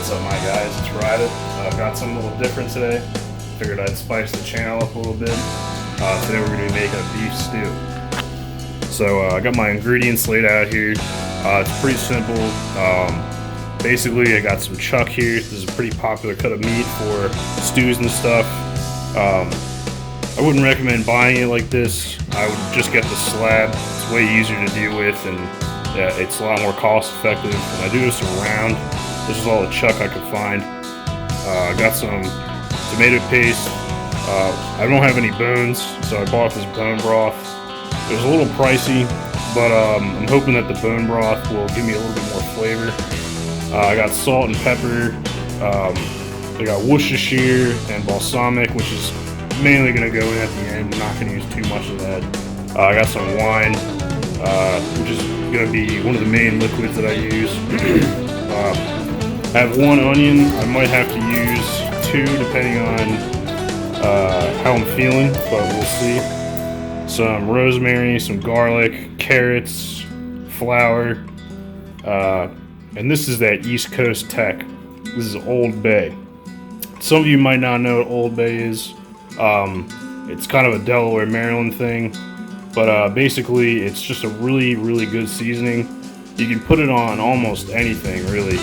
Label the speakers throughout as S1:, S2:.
S1: What's up, my guys? It's Rida. Got something a little different today. Figured I'd spice the channel up a little bit. Today we're going to be making a beef stew. So I got my ingredients laid out here. It's pretty simple. Basically, I got some chuck here. This is a pretty popular cut of meat for stews and stuff. I wouldn't recommend buying it like this. I would just get the slab. It's way easier to deal with, and it's a lot more cost effective. And I do this around. This is all the chuck I could find. I got some tomato paste. I don't have any bones, so I bought this bone broth. It was a little pricey, but I'm hoping that the bone broth will give me a little bit more flavor. I got salt and pepper. I got worchestire and balsamic, which is mainly going to go in at the end. I'm not going to use too much of that. I got some wine, which is going to be one of the main liquids that I use. I have one onion. I might have to use two depending on how I'm feeling, but we'll see. Some rosemary, some garlic, carrots, flour, and this is that East Coast tech. This is Old Bay. Some of you might not know what Old Bay is. It's kind of a Delaware, Maryland thing, but basically it's just a really, really good seasoning. You can put it on almost anything, really.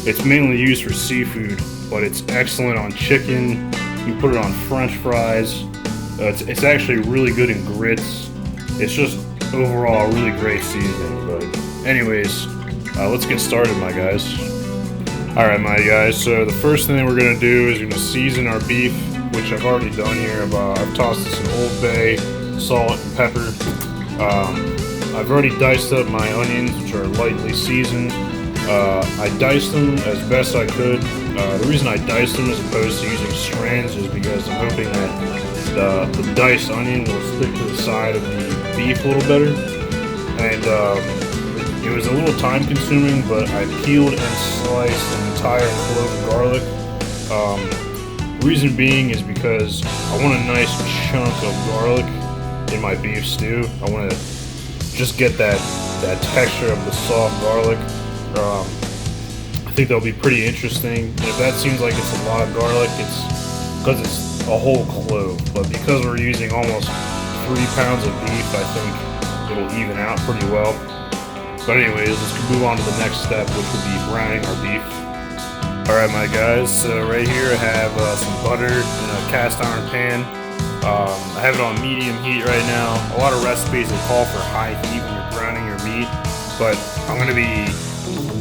S1: It's mainly used for seafood, but it's excellent on chicken. You can put it on French fries. It's actually really good in grits. It's just overall a really great seasoning. But anyways, let's get started, my guys. Alright, my guys, so the first thing we're going to do is going to season our beef, which I've already done here. I've tossed this in Old Bay, salt, and pepper. I've already diced up my onions, which are lightly seasoned. I diced them as best I could. The reason I diced them as opposed to using strands is because I'm hoping that the diced onion will stick to the side of the beef a little better. And it was a little time consuming, but I peeled and sliced an entire clove of garlic. Reason being is because I want a nice chunk of garlic in my beef stew. I want to just get that texture of the soft garlic. I think that'll be pretty interesting. And if that seems like it's a lot of garlic, it's because it's a whole clove. But because we're using almost 3 pounds of beef, I think it'll even out pretty well. But anyways, let's move on to the next step, which would be browning our beef. Alright, my guys, so right here I have some butter in a cast iron pan. I have it on medium heat right now. A lot of recipes will call for high heat when you're browning your meat, but I'm going to be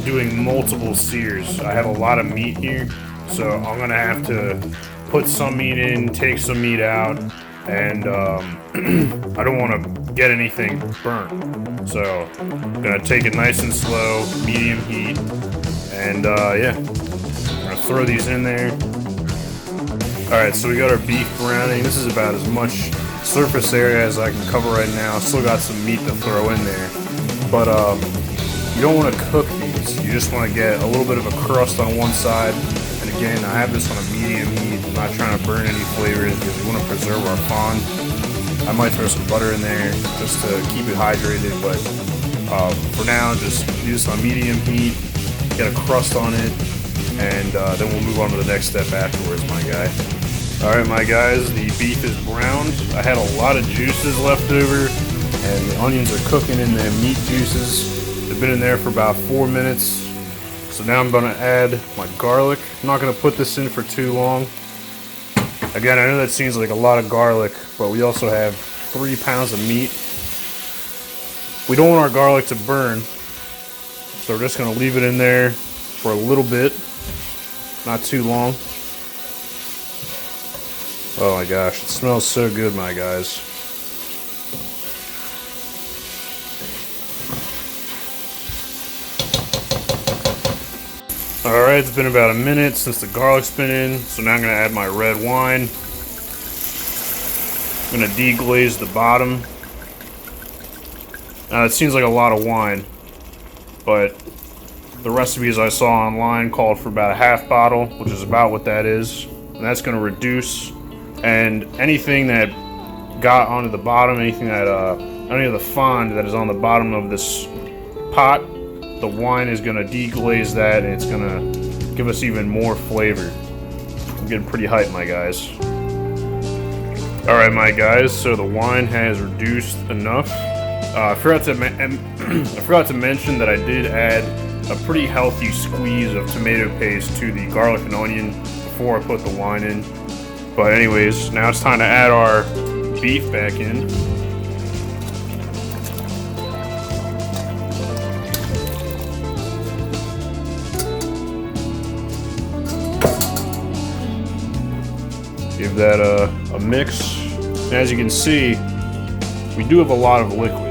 S1: doing multiple sears. I have a lot of meat here, so I'm going to have to put some meat in, take some meat out, and I don't want to get anything burnt. So I'm going to take it nice and slow, medium heat, and yeah, I'm going to throw these in there. Alright, so we got our beef browning. This is about as much surface area as I can cover right now. Still got some meat to throw in there. But you don't want to cook these. You just want to get a little bit of a crust on one side. And again, I have this on a medium heat. I'm not trying to burn any flavors because we want to preserve our fond. I might throw some butter in there just to keep it hydrated. But for now, just do this on medium heat. Get a crust on it. And then we'll move on to the next step afterwards, my guy. Alright, my guys, the beef is browned. I had a lot of juices left over, and the onions are cooking in the meat juices. They've been in there for about 4 minutes. So now I'm going to add my garlic. I'm not going to put this in for too long. Again, I know that seems like a lot of garlic, but we also have 3 pounds of meat. We don't want our garlic to burn, so we're just going to leave it in there for a little bit. Not too long. Oh my gosh, it smells so good, my guys. Alright, it's been about a minute since the garlic's been in, so now I'm going to add my red wine. I'm going to deglaze the bottom. Now, it seems like a lot of wine, but the recipes I saw online called for about a half bottle, which is about what that is. And that's going to reduce. And anything that got onto the bottom, anything that, any of the fond that is on the bottom of this pot, the wine is going to deglaze that, and it's going to give us even more flavor. I'm getting pretty hyped, my guys. Alright, my guys, so the wine has reduced enough. I forgot to mention that I did add a pretty healthy squeeze of tomato paste to the garlic and onion before I put the wine in. But anyways, now it's time to add our beef back in. Give that a mix. And as you can see, we do have a lot of liquid.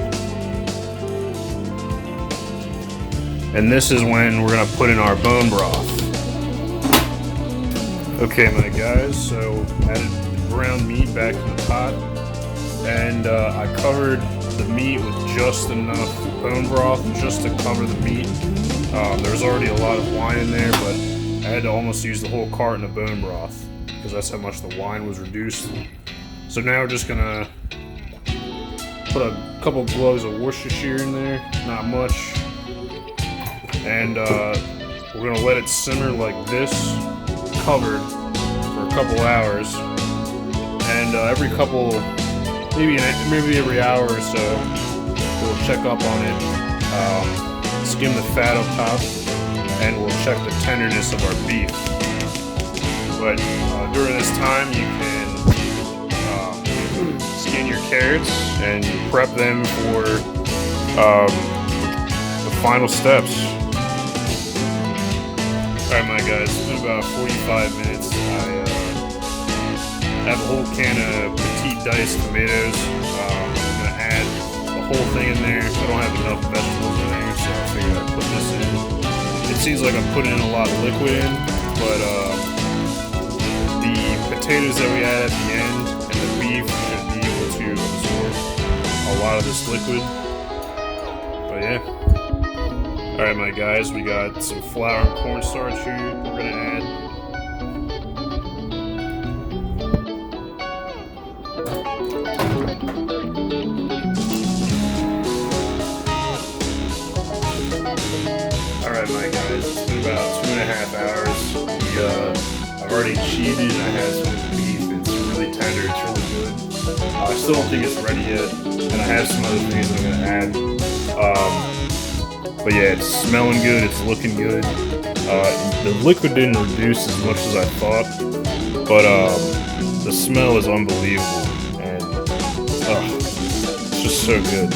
S1: And this is when we're gonna put in our bone broth. Okay, my guys, so added the ground meat back to the pot, and I covered the meat with just enough bone broth just to cover the meat. There's already a lot of wine in there, but I had to almost use the whole carton of bone broth because that's how much the wine was reduced. So now we're just gonna put a couple cloves of Worcestershire in there, not much. And we're gonna let it simmer like this, covered for a couple hours. And every couple, maybe every hour or so, we'll check up on it, skim the fat up top, and we'll check the tenderness of our beef. But during this time, you can skin your carrots and prep them for the final steps. Alright, my guys, it's been about 45 minutes. I have a whole can of petite diced tomatoes. I'm going to add the whole thing in there. I don't have enough vegetables in there, so I figured I'd put this in. It seems like I'm putting in a lot of liquid in, but the potatoes that we add at the end and the beef should be able to absorb a lot of this liquid. But yeah. Alright, my guys, we got some flour and cornstarch here we're going to add. Alright, my guys, it's been about 2.5 hours. I've already cheated and I had some of the beef. It's really tender, it's really good. I still don't think it's ready yet, and I have some other things I'm going to add. But yeah, it's smelling good, it's looking good. The liquid didn't reduce as much as I thought, but the smell is unbelievable, and it's just so good.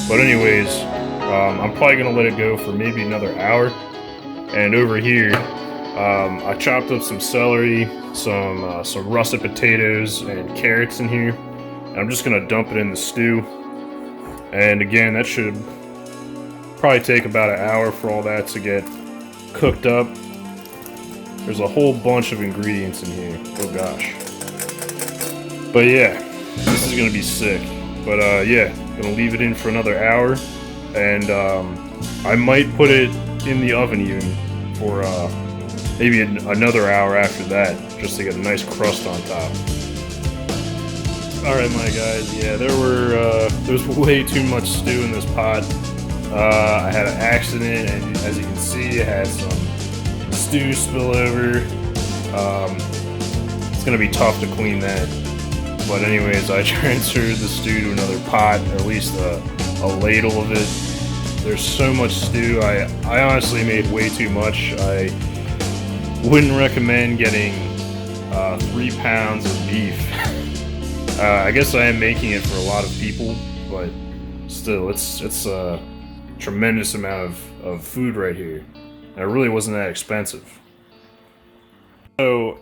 S1: But anyways, I'm probably gonna let it go for maybe another hour. And over here, I chopped up some celery, some russet potatoes, and carrots in here. And I'm just gonna dump it in the stew. And again, that should probably take about an hour for all that to get cooked up. There's a whole bunch of ingredients in here. Oh gosh. But yeah, this is gonna be sick. But yeah, gonna leave it in for another hour, and I might put it in the oven even for maybe another hour after that, just to get a nice crust on top. Alright, my guys, yeah, there was way too much stew in this pot. I had an accident, and as you can see, it had some stew spill over. It's gonna be tough to clean that. But anyways, I transferred the stew to another pot, or at least a ladle of it. There's so much stew. I honestly made way too much. I wouldn't recommend getting 3 pounds of beef. I guess I am making it for a lot of people, but still, it's a tremendous amount of food right here. And it really wasn't that expensive. So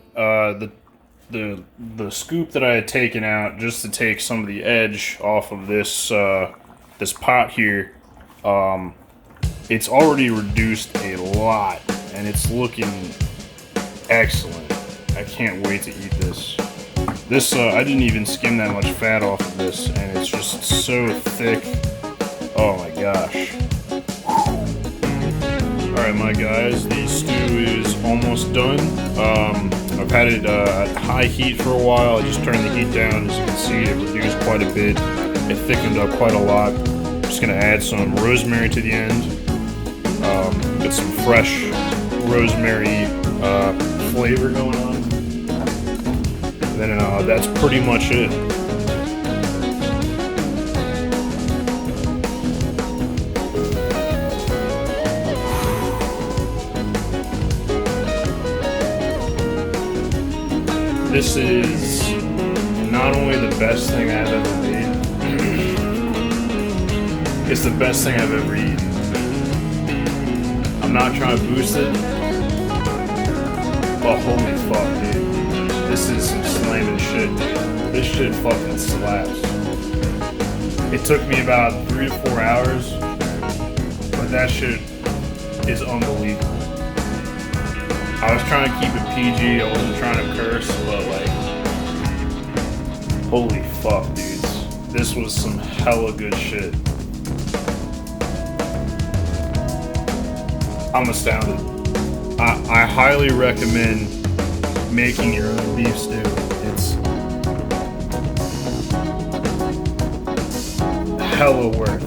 S1: the scoop that I had taken out just to take some of the edge off of this this pot here, it's already reduced a lot, and it's looking excellent. I can't wait to eat this. This I didn't even skim that much fat off of this, and it's just so thick. Oh my gosh. Alright, my guys, the stew is almost done. I've had it at high heat for a while. I just turned the heat down. As you can see, it reduced quite a bit. It thickened up quite a lot. I'm just going to add some rosemary to the end. Get some fresh rosemary flavor going on. And then that's pretty much it. This is not only the best thing I've ever made, it's the best thing I've ever eaten. I'm not trying to boost it, but holy fuck, dude. This is some slamming shit, dude. This shit fucking slaps. It took me about 3 to 4 hours, but that shit is unbelievable. I was trying to keep it PG, I wasn't trying to curse, but like, holy fuck, dudes. This was some hella good shit. I'm astounded. I highly recommend making your own beef stew. It's hella worth.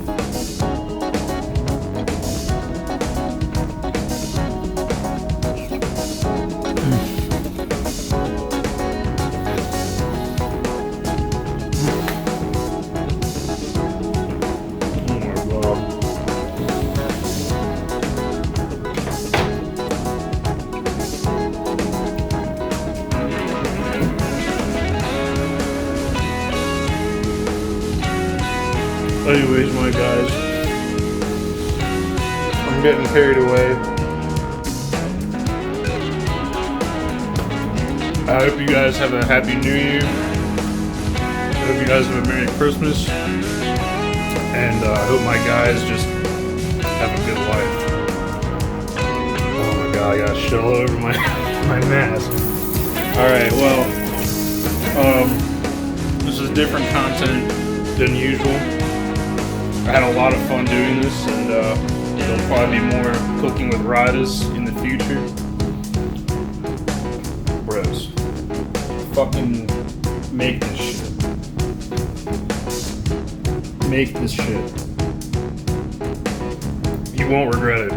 S1: Anyways, my guys, I'm getting carried away. I hope you guys have a happy new year. I hope you guys have a Merry Christmas. And I hope my guys just have a good life. Oh my god, I got shit all over my mask. Alright, well, this is different content than usual. I had a lot of fun doing this, and there'll probably be more cooking with Ridas in the future. Bros, fucking make this shit. Make this shit. You won't regret it.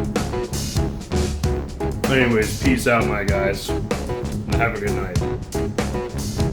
S1: Anyways, peace out, my guys, and have a good night.